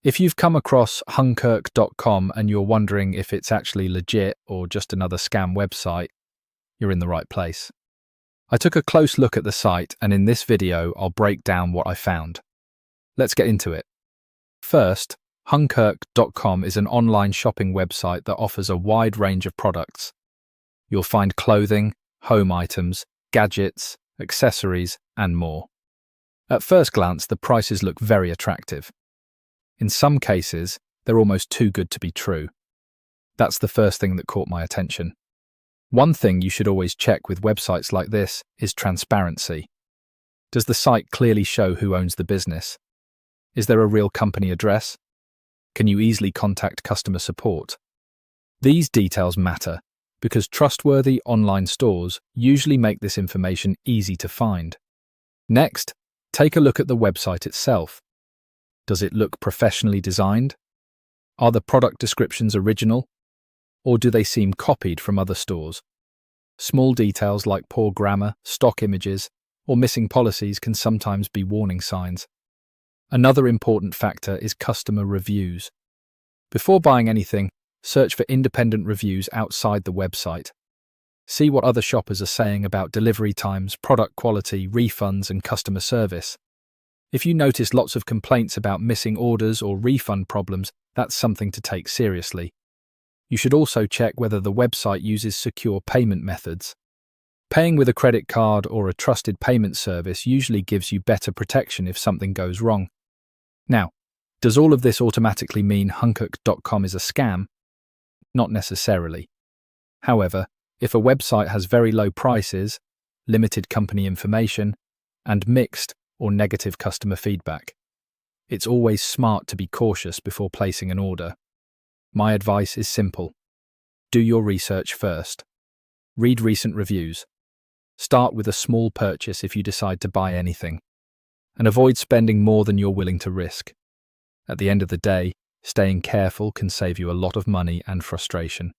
If you've come across Hunkirk.com and you're wondering if it's actually legit or just another scam website, you're in the right place. I took a close look at the site, and in this video I'll break down what I found. Let's get into it. First, Hunkirk.com is an online shopping website that offers a wide range of products. You'll find clothing, home items, gadgets, accessories, and more. At first glance, the prices look very attractive. In some cases, they're almost too good to be true. That's the first thing that caught my attention. One thing you should always check with websites like this is transparency. Does the site clearly show who owns the business? Is there a real company address? Can you easily contact customer support? These details matter because trustworthy online stores usually make this information easy to find. Next, take a look at the website itself. Does it look professionally designed? Are the product descriptions original? Or do they seem copied from other stores? Small details like poor grammar, stock images, or missing policies can sometimes be warning signs. Another important factor is customer reviews. Before buying anything, search for independent reviews outside the website. See what other shoppers are saying about delivery times, product quality, refunds, and customer service. If you notice lots of complaints about missing orders or refund problems, that's something to take seriously. You should also check whether the website uses secure payment methods. Paying with a credit card or a trusted payment service usually gives you better protection if something goes wrong. Now, does all of this automatically mean Hunkirk.com is a scam? Not necessarily. However, if a website has very low prices, limited company information, and mixed or negative customer feedback, it's always smart to be cautious before placing an order. My advice is simple. Do your research first. Read recent reviews. Start with a small purchase if you decide to buy anything, and avoid spending more than you're willing to risk. At the end of the day, staying careful can save you a lot of money and frustration.